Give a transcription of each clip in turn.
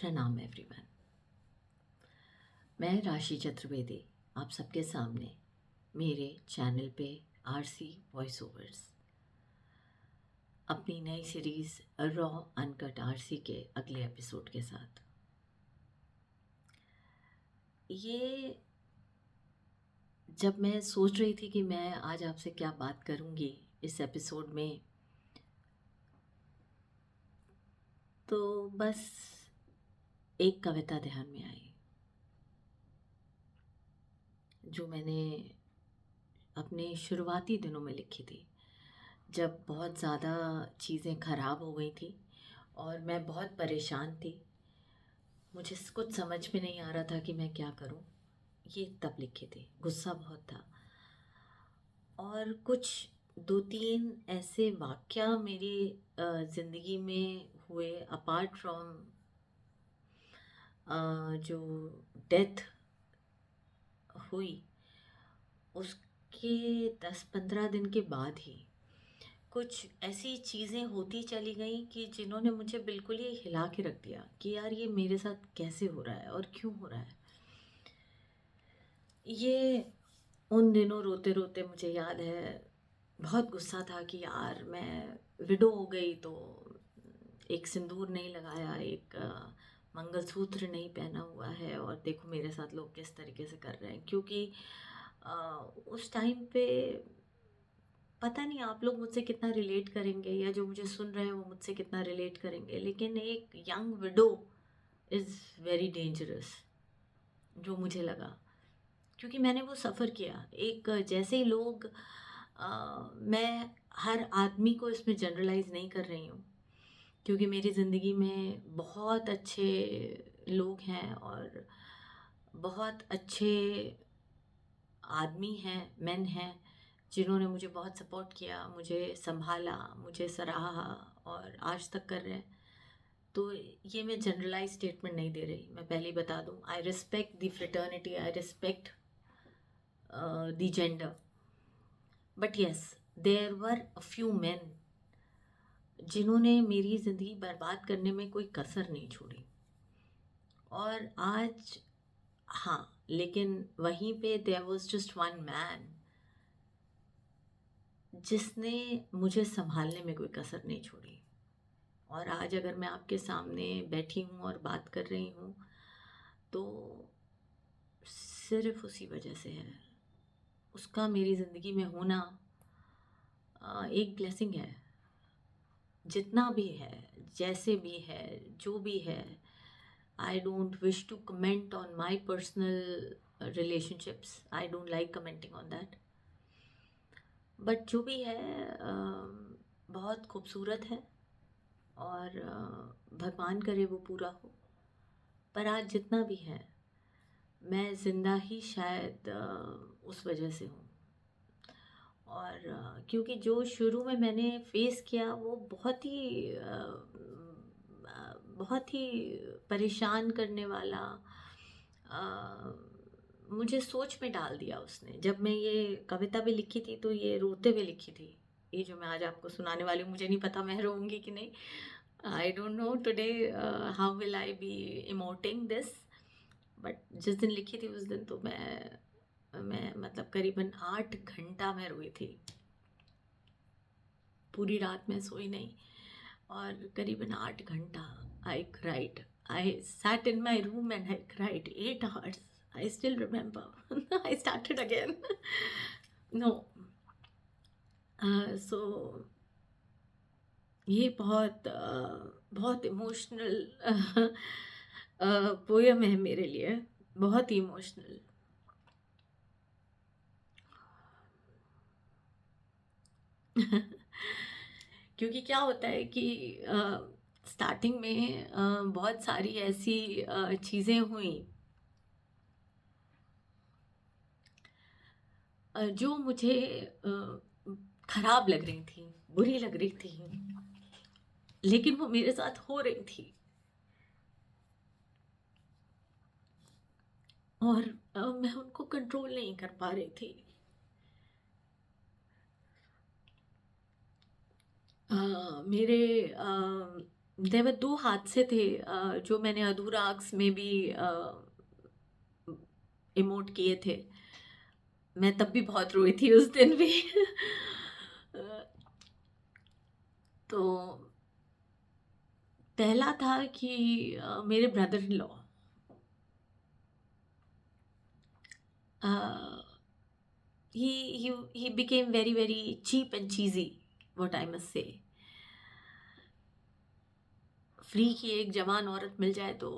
प्रणाम एवरीवन। मैं राशि चतुर्वेदी आप सबके सामने मेरे चैनल पे आरसी वॉइस ओवर्स अपनी नई सीरीज़ रॉ अनकट आरसी के अगले एपिसोड के साथ। ये जब मैं सोच रही थी कि मैं आज आपसे क्या बात करूँगी इस एपिसोड में, तो बस एक कविता ध्यान में आई जो मैंने अपने शुरुआती दिनों में लिखी थी, जब बहुत ज़्यादा चीज़ें ख़राब हो गई थी और मैं बहुत परेशान थी। मुझे कुछ समझ में नहीं आ रहा था कि मैं क्या करूं। ये तब लिखी थी, गुस्सा बहुत था और कुछ दो तीन ऐसे वाक़या मेरी ज़िंदगी में हुए अपार्ट फ्रॉम जो डेथ हुई उसके 10-15 दिन के बाद ही कुछ ऐसी चीज़ें होती चली गई कि जिन्होंने मुझे बिल्कुल ही हिला के रख दिया कि यार ये मेरे साथ कैसे हो रहा है और क्यों हो रहा है। ये उन दिनों रोते रोते मुझे याद है, बहुत गुस्सा था कि यार मैं विडो हो गई तो एक सिंदूर नहीं लगाया, एक मंगलसूत्र नहीं पहना हुआ है और देखो मेरे साथ लोग किस तरीके से कर रहे हैं। क्योंकि अ, उस टाइम पे पता नहीं आप लोग मुझसे कितना रिलेट करेंगे या जो मुझे सुन रहे हैं वो मुझसे कितना रिलेट करेंगे, लेकिन एक young window is very dangerous जो मुझे लगा, क्योंकि मैंने वो सफ़र किया। एक जैसे ही लोग मैं हर आदमी को इसमें जनरलाइज नहीं कर रही हूँ, क्योंकि मेरी ज़िंदगी में बहुत अच्छे लोग हैं और बहुत अच्छे आदमी हैं, मेन हैं, जिन्होंने मुझे बहुत सपोर्ट किया, मुझे संभाला, मुझे सराहा और आज तक कर रहे हैं। तो ये मैं जनरलाइज स्टेटमेंट नहीं दे रही, मैं पहले ही बता दूँ। I respect the fraternity, I respect the gender, but yes there were a few men जिन्होंने मेरी ज़िंदगी बर्बाद करने में कोई कसर नहीं छोड़ी। और आज हाँ, लेकिन वहीं पे there was just one man जिसने मुझे संभालने में कोई कसर नहीं छोड़ी। और आज अगर मैं आपके सामने बैठी हूँ और बात कर रही हूँ तो सिर्फ उसी वजह से है। उसका मेरी ज़िंदगी में होना एक ब्लेसिंग है। जितना भी है, जैसे भी है, जो भी है, I don't wish to comment on my personal relationships, I don't like commenting on that, but जो भी है बहुत खूबसूरत है और भगवान करे वो पूरा हो। पर आज जितना भी है मैं ज़िंदा ही शायद उस वजह से हूँ। और क्योंकि जो शुरू में मैंने फेस किया वो बहुत ही परेशान करने वाला, मुझे सोच में डाल दिया उसने। जब मैं ये कविता भी लिखी थी तो ये रोते हुए लिखी थी। ये जो मैं आज आपको सुनाने वाली हूँ, मुझे नहीं पता मैं रोऊंगी कि नहीं। I don't know today how will I be emoting this, but जिस दिन लिखी थी उस दिन तो मैं मतलब करीबन 8 घंटा मैं रोई थी। पूरी रात मैं सोई नहीं और करीबन 8 घंटा I cried. I sat in my room and I cried 8 hours. I still remember. I started again. No. So ये बहुत इमोशनल पोयम है मेरे लिए, बहुत ही इमोशनल। क्योंकि क्या होता है कि स्टार्टिंग में बहुत सारी ऐसी चीज़ें हुई जो मुझे खराब लग रही थी, बुरी लग रही थी, लेकिन वो मेरे साथ हो रही थी और मैं उनको कंट्रोल नहीं कर पा रही थी। मेरे देवर 2 हादसे थे जो मैंने अधूरा अक्स में भी इमोट किए थे। मैं तब भी बहुत रोई थी उस दिन भी। तो पहला था कि मेरे brother in law he became very very cheap and cheesy, what I must say. Free की एक जवान औरत मिल जाए तो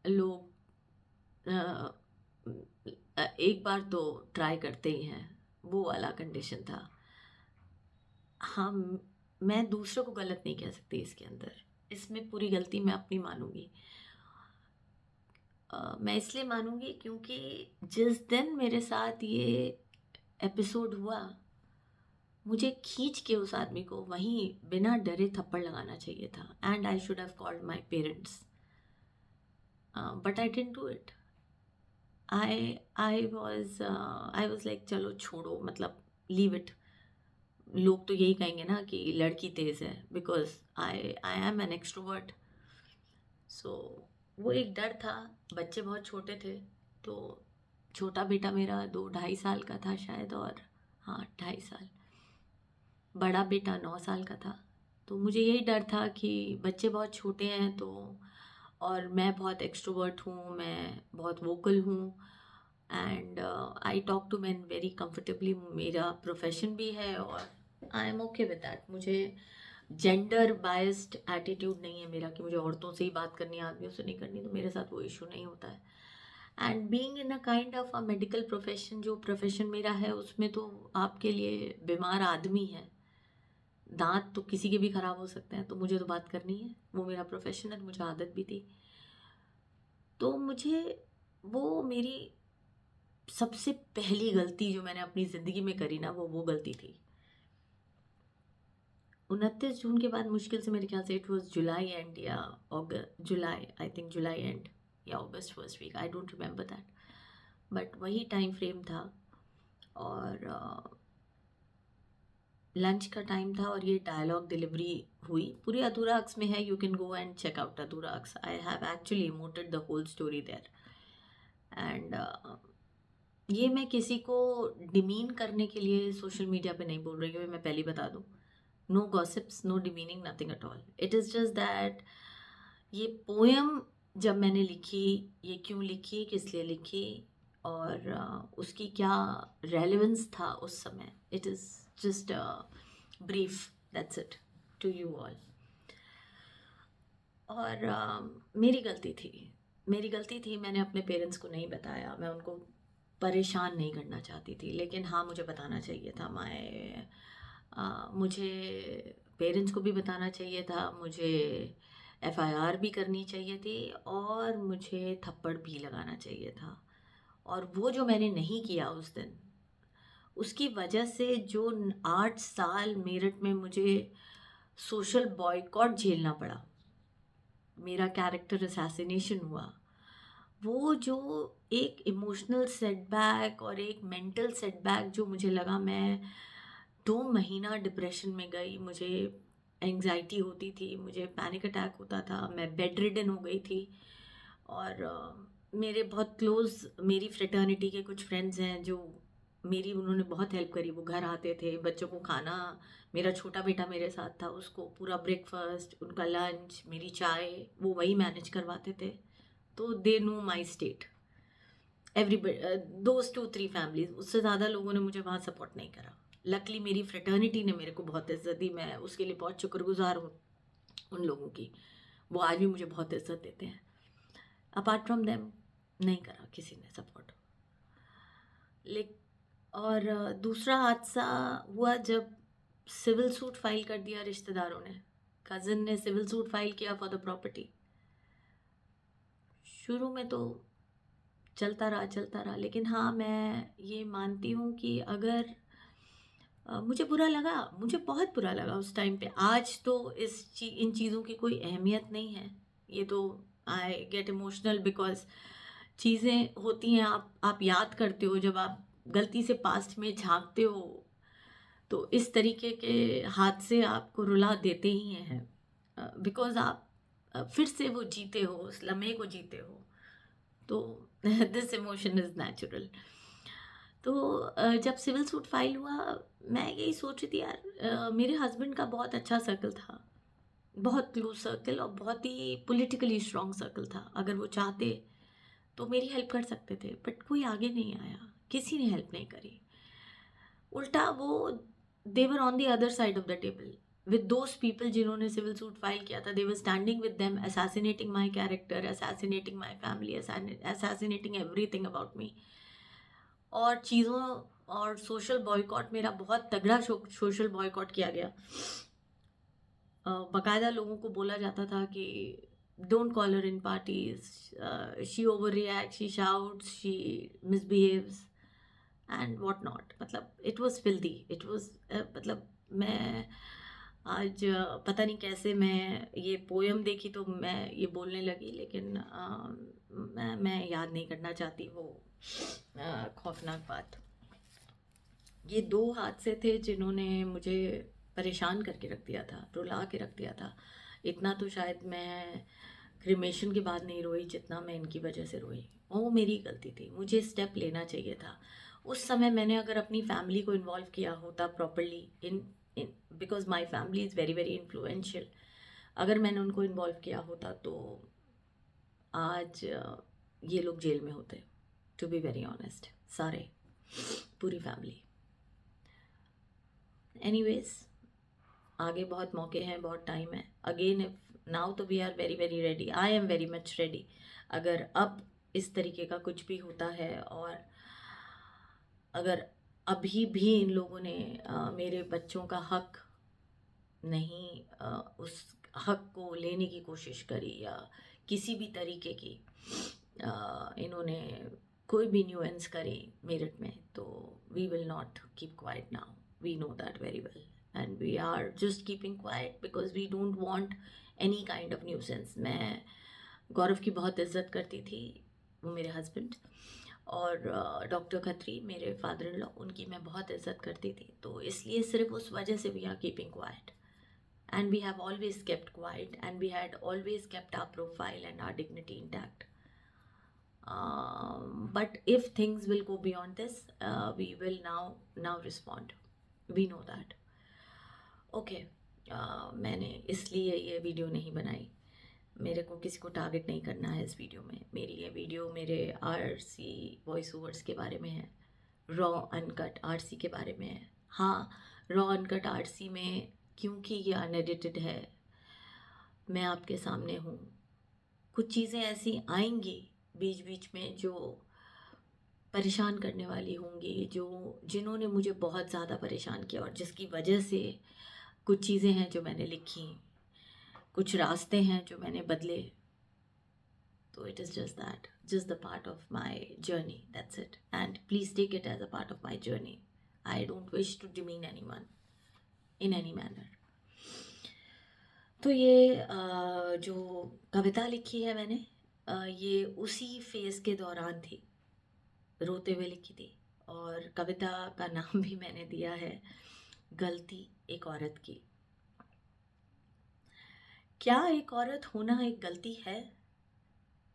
लोग एक बार तो ट्राई करते ही हैं, वो वाला कंडीशन था। हाँ, मैं दूसरों को गलत नहीं कह सकती इसके अंदर, इसमें पूरी गलती मैं अपनी मानूंगी। मैं इसलिए मानूंगी क्योंकि जिस दिन मेरे साथ ये एपिसोड हुआ, मुझे खींच के उस आदमी को वहीं बिना डरे थप्पड़ लगाना चाहिए था, and I should have called my parents, but I didn't do it. I was like चलो छोड़ो, मतलब लीव इट। लोग तो यही कहेंगे ना कि लड़की तेज़ है, because I am an extrovert. So वो एक डर था। बच्चे बहुत छोटे थे, तो छोटा बेटा मेरा 2-2.5 साल का था शायद, और हाँ 2.5 साल। बड़ा बेटा 9 साल का था। तो मुझे यही डर था कि बच्चे बहुत छोटे हैं, तो और मैं बहुत एक्सट्रोवर्ट हूँ, मैं बहुत वोकल हूँ, and I talk to men very comfortably. मेरा प्रोफेशन भी है और I am okay with that. मुझे जेंडर बायस्ड एटीट्यूड नहीं है मेरा कि मुझे औरतों से ही बात करनी है, आदमियों से नहीं करनी, तो मेरे साथ वो इशू नहीं होता है। And being in a kind of a medical profession, जो प्रोफेशन मेरा है, उसमें तो आपके लिए बीमार आदमी है। दांत तो किसी के भी ख़राब हो सकते हैं, तो मुझे तो बात करनी है, वो मेरा प्रोफेशन है, मुझे आदत भी थी। तो मुझे वो मेरी सबसे पहली गलती जो मैंने अपनी ज़िंदगी में करी ना, वो गलती थी। 29 जून के बाद मुश्किल से मेरे ख्याल से इट वॉज जुलाई एंड या जुलाई, आई थिंक जुलाई एंड या August first week, I don't remember that, but वही टाइम फ्रेम था। और लंच का टाइम था और ये डायलॉग डिलीवरी हुई, पूरी अधूरा अक्स में है, you can go and check out Adhura Aks. I have actually emoted the whole story there. And ये मैं किसी को डिमीन करने के लिए सोशल मीडिया पे नहीं बोल रही हूँ, मैं पहले बता दूँ। No gossips, no demeaning, nothing at all. It is just that ये पोएम जब मैंने लिखी, ये क्यों लिखी, किस लिए लिखी, और उसकी क्या रेलेवेंस था उस समय, it is just brief, that's it to you all. और मेरी गलती थी, मैंने अपने पेरेंट्स को नहीं बताया, मैं उनको परेशान नहीं करना चाहती थी, लेकिन हाँ मुझे बताना चाहिए था। मुझे पेरेंट्स को भी बताना चाहिए था, मुझे एफआईआर भी करनी चाहिए थी, और मुझे थप्पड़ भी लगाना चाहिए था। और वो जो मैंने नहीं किया उस दिन, उसकी वजह से जो 8 साल मेरठ में मुझे सोशल बॉयकॉट झेलना पड़ा, मेरा कैरेक्टर असैसिनेशन हुआ, वो जो एक इमोशनल सेटबैक और एक मेंटल सेटबैक जो मुझे लगा, मैं 2 महीना डिप्रेशन में गई, मुझे एंग्जाइटी होती थी, मुझे पैनिक अटैक होता था, मैं बेड रिडन हो गई थी। और मेरे बहुत क्लोज, मेरी फ्रेटर्निटी के कुछ फ्रेंड्स हैं जो उन्होंने बहुत हेल्प करी। वो घर आते थे, बच्चों को खाना, मेरा छोटा बेटा मेरे साथ था, उसको पूरा ब्रेकफास्ट, उनका लंच, मेरी चाय, वो वही मैनेज करवाते थे। तो they know my state, everybody, those 2-3 families, उससे ज़्यादा लोगों ने मुझे वहाँ सपोर्ट नहीं करा। लकली मेरी फ्रेटर्निटी ने मेरे को बहुत इज्जत दी, मैं उसके लिए बहुत शुक्रगुजार हूँ उन लोगों की, वो आज भी मुझे बहुत इज्जत देते हैं। अपार्ट फ्रॉम देम नहीं करा किसी ने सपोर्ट। और दूसरा हादसा हुआ जब सिविल सूट फाइल कर दिया रिश्तेदारों ने, कज़न ने सिविल सूट फाइल किया फॉर द प्रॉपर्टी। शुरू में तो चलता रहा, लेकिन हाँ मैं ये मानती हूँ कि अगर मुझे बहुत बुरा लगा उस टाइम पे। आज तो इन चीज़ों की कोई अहमियत नहीं है, ये तो आई गेट इमोशनल बिकॉज चीज़ें होती हैं, आप याद करते हो, जब आप गलती से पास्ट में झांकते हो तो इस तरीके के हादसे आपको रुला देते ही हैं, बिकॉज आप फिर से वो जीते हो, उस लम्हे को जीते हो, तो दिस इमोशन इज़ नेचुरल। तो जब सिविल सूट फाइल हुआ, मैं यही सोच रही थी यार, मेरे हस्बैंड का बहुत अच्छा सर्कल था, बहुत क्लोज सर्कल और बहुत ही पॉलिटिकली स्ट्रांग सर्कल था। अगर वो चाहते तो मेरी हेल्प कर सकते थे, बट कोई आगे नहीं आया, किसी ने हेल्प नहीं करी। उल्टा वो देवर on the other side of the table with those people जिन्होंने सिविल सूट फाइल किया था। They were standing with them, assassinating my character, assassinating my family, assassinating everything about me. और चीज़ों और सोशल बॉयकॉट, मेरा बहुत तगड़ा सोशल बॉयकॉट किया गया। बाकायदा लोगों को बोला जाता था कि don't call her in parties, she over react, she shouts, she misbehaves and what not. मतलब it was filthy, it was मतलब मैं आज पता नहीं कैसे मैं ये पोयम देखी तो मैं ये बोलने लगी, लेकिन मैं याद नहीं करना चाहती वो खौफनाक बात। ये 2 हादसे थे जिन्होंने मुझे परेशान करके रख दिया था, रुला के रख दिया था। इतना तो शायद मैं क्रिमेशन के बाद नहीं रोई जितना मैं इनकी वजह से रोई। वो मेरी गलती थी, मुझे स्टेप लेना चाहिए था। उस समय मैंने अगर अपनी फैमिली को इन्वॉल्व किया होता properly in in because my family is very very influential, अगर मैंने उनको इन्वॉल्व किया होता तो आज ये लोग जेल में होते, टू बी वेरी ऑनेस्ट, सारे, पूरी फैमिली। एनीवेज, आगे बहुत मौके हैं, बहुत टाइम है। अगेन इफ नाउ तो we are very very ready, I am very much ready. अगर अब इस तरीके का कुछ भी होता है और अगर अभी भी इन लोगों ने मेरे बच्चों का हक नहीं, उस हक को लेने की कोशिश करी या किसी भी तरीके की इन्होंने कोई भी न्यूएंस करी मेरठ में, तो we will not keep quiet now, we know that very well and we are just keeping quiet because we don't want any kind of nuisance. मैं गौरव की बहुत इज्जत करती थी, वो मेरे हस्बैंड, और डॉक्टर खत्री मेरे फादर इन लॉ, उनकी मैं बहुत इज्जत करती थी। तो इसलिए सिर्फ उस वजह से we are keeping quiet and we have always kept quiet and we had always kept our profile and our dignity intact. But if things will go beyond this, we will now respond. We know that. Okay. मैंने इसलिए ये video नहीं बनाई, मेरे को किसी को target नहीं करना है इस वीडियो में। मेरी ये वीडियो मेरे आरसी वॉइस ओवर्स के बारे में है, रॉ अनकट आरसी के बारे में है। हाँ, रॉ अनकट आरसी में क्योंकि ये अनएडिटेड है, मैं आपके सामने हूँ। कुछ चीज़ें ऐसी आएंगी बीच बीच में जो परेशान करने वाली होंगी, जिन्होंने मुझे बहुत ज़्यादा परेशान किया और जिसकी वजह से कुछ चीज़ें हैं जो मैंने लिखी, कुछ रास्ते हैं जो मैंने बदले। तो it is just the part of my journey, that's it, and please take it as a part of my journey. I don't wish to demean anyone in any manner. तो ये जो कविता लिखी है मैंने, ये उसी फेज़ के दौरान थी, रोते हुए लिखी थी। और कविता का नाम भी मैंने दिया है गलती एक औरत की। क्या एक औरत होना एक गलती है?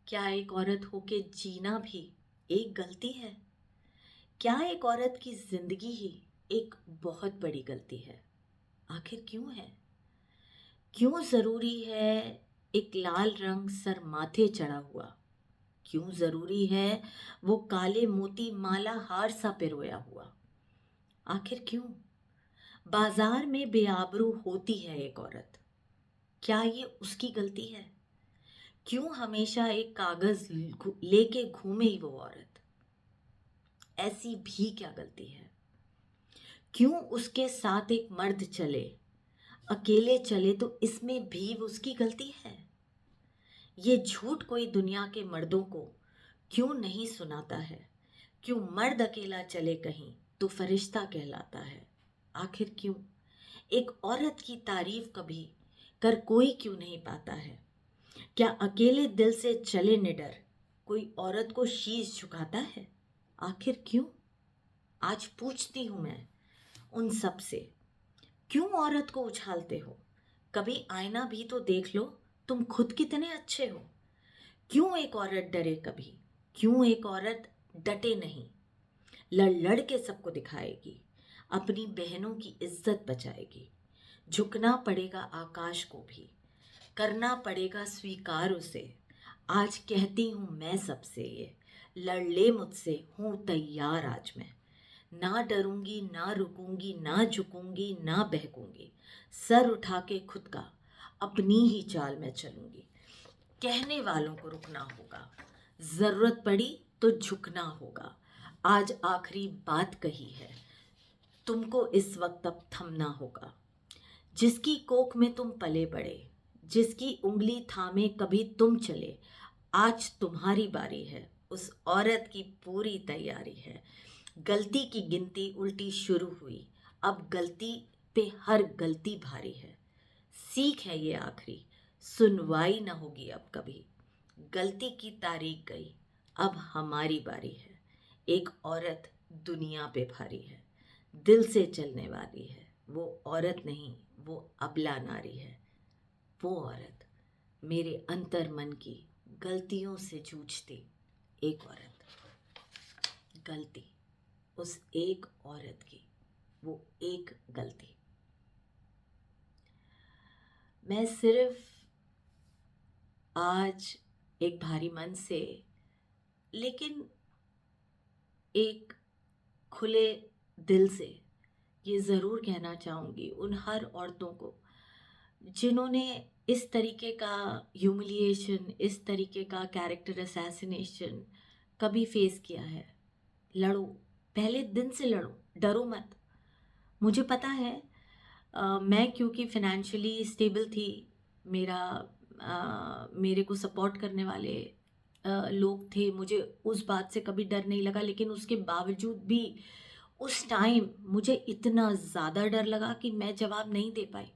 क्या एक औरत होके जीना भी एक गलती है? क्या एक औरत की जिंदगी ही एक बहुत बड़ी गलती है? आखिर क्यों है? क्यों जरूरी है एक लाल रंग सर माथे चढ़ा हुआ? क्यों जरूरी है वो काले मोती माला हार सा पिरोया हुआ? आखिर क्यों बाजार में बेआबरू होती है एक औरत? क्या ये उसकी गलती है? क्यों हमेशा एक कागज लेके घूमे ही वो औरत? ऐसी भी क्या गलती है? क्यों उसके साथ एक मर्द चले, अकेले चले तो इसमें भी उसकी गलती है? ये झूठ कोई दुनिया के मर्दों को क्यों नहीं सुनाता है? क्यों मर्द अकेला चले कहीं तो फरिश्ता कहलाता है? आखिर क्यों एक औरत की तारीफ कभी कर कोई क्यों नहीं पाता है? क्या अकेले दिल से चले निडर कोई औरत को शीश झुकाता है? आखिर क्यों? आज पूछती हूं मैं उन सब से, क्यों औरत को उछालते हो? कभी आईना भी तो देख लो तुम खुद कितने अच्छे हो। क्यों एक औरत डरे कभी, क्यों एक औरत डटे नहीं। लड़ लड़ के सबको दिखाएगी, अपनी बहनों की इज्जत बचाएगी। झुकना पड़ेगा आकाश को भी, करना पड़ेगा स्वीकार उसे। आज कहती हूँ मैं सबसे ये, लड़ ले मुझसे, हूँ तैयार आज मैं। ना डरूंगी, ना रुकूंगी, ना झुकूंगी, ना बहकूंगी। सर उठा के खुद का अपनी ही चाल में चलूंगी। कहने वालों को रुकना होगा, जरूरत पड़ी तो झुकना होगा। आज आखिरी बात कही है, तुमको इस वक्त अब थमना होगा। जिसकी कोख में तुम पले बड़े, जिसकी उंगली थामे कभी तुम चले, आज तुम्हारी बारी है, उस औरत की पूरी तैयारी है। गलती की गिनती उल्टी शुरू हुई, अब गलती पे हर गलती भारी है। सीख है ये आखिरी, सुनवाई न होगी अब कभी। गलती की तारीख गई, अब हमारी बारी है। एक औरत दुनिया पे भारी है, दिल से चलने वाली है। वो औरत नहीं, वो अबला नारी है। वो औरत मेरे अंतर मन की गलतियों से जूझती एक औरत। गलती उस एक औरत की, वो एक गलती। मैं सिर्फ आज एक भारी मन से, लेकिन एक खुले दिल से ये ज़रूर कहना चाहूँगी उन हर औरतों को जिन्होंने इस तरीके का ह्यूमिलिएशन, इस तरीके का कैरेक्टर असैसिनेशन कभी फेस किया है। लड़ो, पहले दिन से लड़ो, डरो मत। मुझे पता है मैं क्योंकि फिनेंशियली स्टेबल थी, मेरे को सपोर्ट करने वाले लोग थे, मुझे उस बात से कभी डर नहीं लगा। लेकिन उसके बावजूद भी उस टाइम मुझे इतना ज़्यादा डर लगा कि मैं जवाब नहीं दे पाई।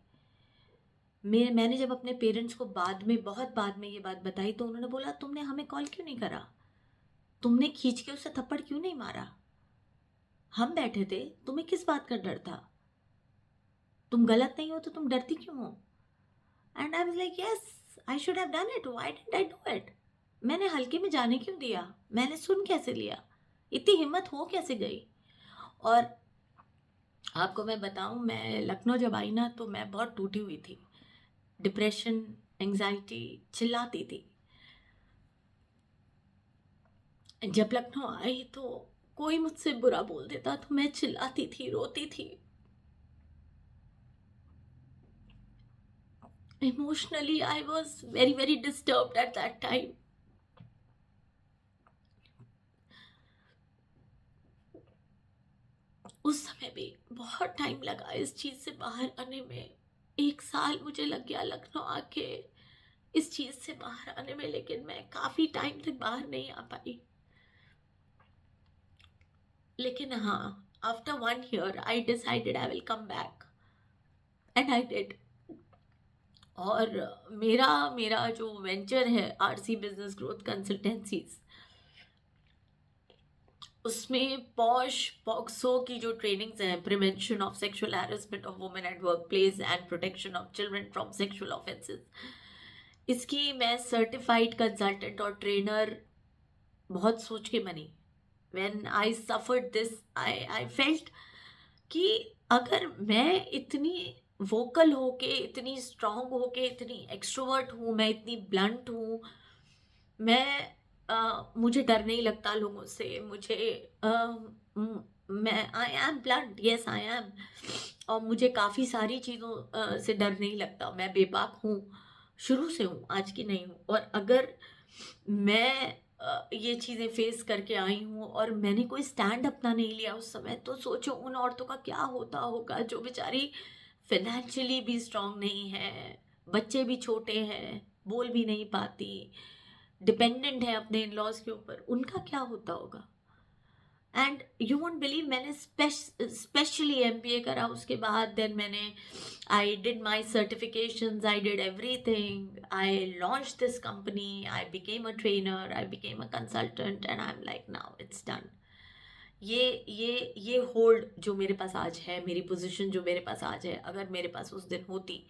मैंने जब अपने पेरेंट्स को बाद में, बहुत बाद में ये बात बताई, तो उन्होंने बोला तुमने हमें कॉल क्यों नहीं करा, तुमने खींच के उसे थप्पड़ क्यों नहीं मारा, हम बैठे थे, तुम्हें किस बात का डर था, तुम गलत नहीं हो तो तुम डरती क्यों हो। And I was like yes, I should have done it, why didn't I do it. मैंने हल्के में जाने क्यों दिया, मैंने सुन कैसे लिया, इतनी हिम्मत हो कैसे गई। और आपको मैं बताऊं, मैं लखनऊ जब आई ना तो मैं बहुत टूटी हुई थी, डिप्रेशन, एंजाइटी, चिल्लाती थी। जब लखनऊ आई तो कोई मुझसे बुरा बोल देता तो मैं चिल्लाती थी, रोती थी। Emotionally, I was very, very disturbed at that time. उस समय भी बहुत टाइम लगा इस चीज़ से बाहर आने में। 1 साल मुझे लग गया लखनऊ आके इस चीज़ से बाहर आने में, लेकिन मैं काफ़ी टाइम तक बाहर नहीं आ पाई। लेकिन हाँ, after 1 year I decided I will come back and I did. और मेरा जो वेंचर है आरसी बिजनेस ग्रोथ कंसल्टेंसीज, उसमें पॉश पॉक्सो की जो ट्रेनिंग्स हैं, prevention of sexual harassment of women at work place and protection of children from sexual offences, इसकी मैं सर्टिफाइड कंसल्टेंट और ट्रेनर बहुत सोच के बनी। When I suffered this, I felt कि अगर मैं इतनी वोकल होके, इतनी स्ट्रांग होके, इतनी एक्सट्रोवर्ट हूँ, मैं इतनी ब्लंट हूँ, मुझे डर नहीं लगता लोगों से, मैं I am blunt, yes I am, और मुझे काफ़ी सारी चीज़ों से डर नहीं लगता। मैं बेबाक हूँ, शुरू से हूँ, आज की नहीं हूँ। और अगर मैं ये चीज़ें फेस करके आई हूँ और मैंने कोई स्टैंड अपना नहीं लिया उस समय, तो सोचो उन औरतों का क्या होता होगा जो बेचारी फाइनेंशियली भी स्ट्रांग नहीं है, बच्चे भी छोटे हैं, बोल भी नहीं पाती, डिपेंडेंट है अपने इन लॉज के ऊपर, उनका क्या होता होगा। एंड यू वोंट बिलीव, मैंने स्पेशली एमबीए करा, उसके बाद देन मैंने I did my certifications, I did everything, I launch this company, I became a trainer, I became a consultant, and I am like now it's done. ये hold जो मेरे पास आज है, मेरी पोजीशन जो मेरे पास आज है, अगर मेरे पास उस दिन होती,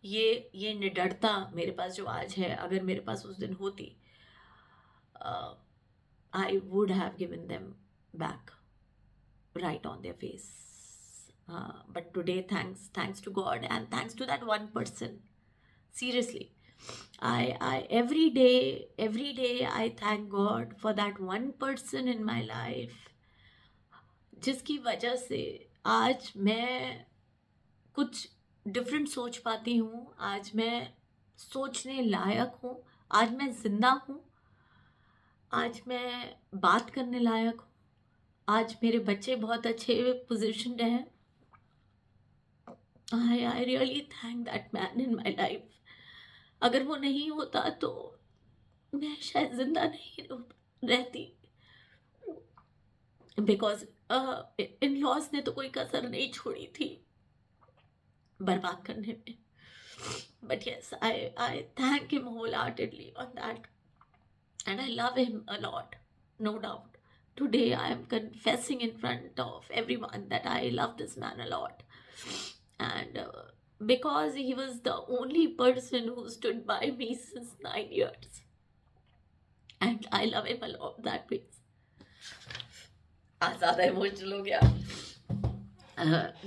ये निडरता मेरे पास जो आज है, अगर मेरे पास उस दिन होती, I would have given them back right on their face. But today, thanks to God and thanks to that one person. Seriously, I every day I thank God for that one person in my life, जिसकी वजह से आज मैं कुछ different सोच पाती हूँ, आज मैं सोचने लायक हूँ, आज मैं जिंदा हूँ, आज मैं बात करने लायक हूँ, आज मेरे बच्चे बहुत अच्छे पोजीशन हैं. I really thank that man in my life. अगर वो नहीं होता तो मैं शायद जिंदा नहीं रहती, बिकॉज इन लॉज ने तो कोई कसर नहीं छोड़ी थी बर्बाद करने में. But yes, I thank him whole heartedly on that and I love him a lot, no doubt. Today I am confessing in front of everyone that I love this man a lot. And because he was the only person who stood by me since 9 years. And I love him a lot that way. आज ज़्यादा emotional हो गया.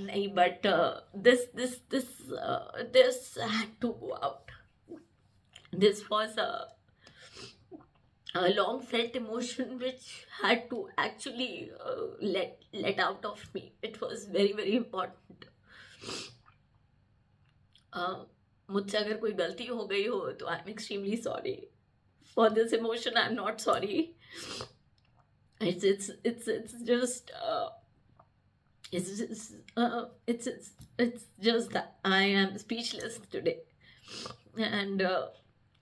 नहीं, but this had to go out. This was a long felt emotion which had to actually let out of me. It was very very important. मुझसे अगर कोई गलती हो गई हो तो I am extremely sorry. For this emotion I am not sorry. It's just it's just that I am speechless today. And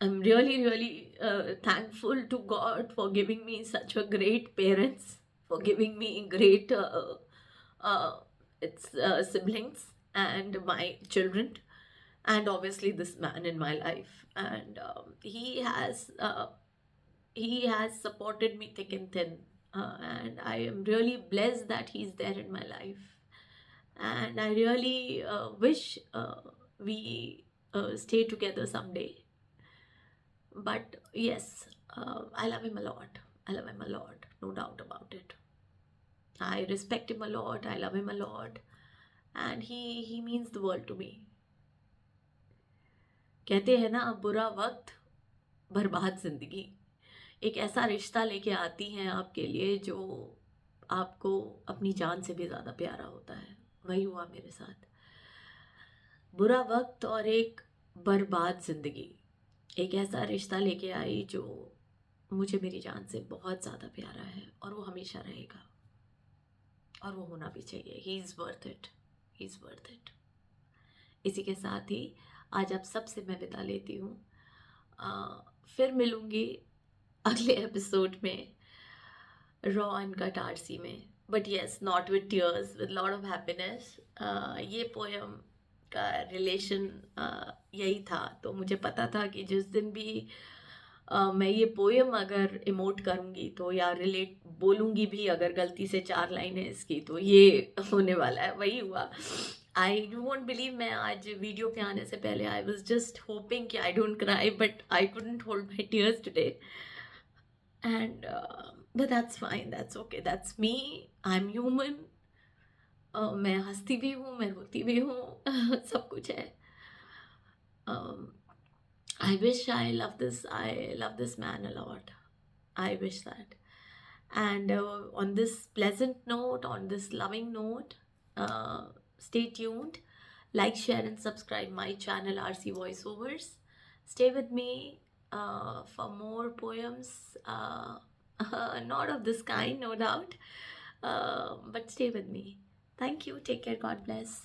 I'm really thankful to God for giving me such a great parents, for giving me great siblings and my children, and obviously this man in my life. And he has supported me thick and thin, and I am really blessed that he's there in my life. And I really wish we stay together someday. But yes, I love him a lot. I love him a lot, no doubt about it. I respect him a lot. I love him a lot, and he means the world to me. कहते हैं ना, बुरा वक्त बर्बाद जिंदगी. एक ऐसा रिश्ता लेके आती हैं आपके लिए जो आपको अपनी जान से भी ज़्यादा प्यारा होता है. वही हुआ मेरे साथ. बुरा वक्त और एक बर्बाद ज़िंदगी एक ऐसा रिश्ता लेके आई जो मुझे मेरी जान से बहुत ज़्यादा प्यारा है, और वो हमेशा रहेगा, और वो होना भी चाहिए. He is worth it, he is worth it. इसी के साथ ही आज आप सबसे मैं विदा लेती हूँ. फिर मिलूँगी अगले एपिसोड में, रॉ अनकट आरसी में. But yes, not with tears, with lot of happiness. ये पोएम का रिलेशन यही था. तो मुझे पता था कि जिस दिन भी मैं ये पोएम अगर इमोट करूँगी तो, या रिलेट बोलूँगी भी अगर गलती से 4 लाइनें इसकी, तो ये होने वाला है. वही हुआ. आई यू वोंट बिलीव, मैं आज वीडियो पे आने से पहले आई वॉज जस्ट होपिंग कि I don't cry, but I couldn't hold my tears today. And but that's fine, that's okay, that's me, I'm human. मैं हंसती भी हूँ, मैं रोती भी हूँ. सब कुछ है. I wish I love this man a lot. I wish that. And on this pleasant note, on this loving note, stay tuned, like, share and subscribe my channel RC Voiceovers. Stay with me for more poems, not of this kind, no doubt, but stay with me. Thank you. Take care. God bless.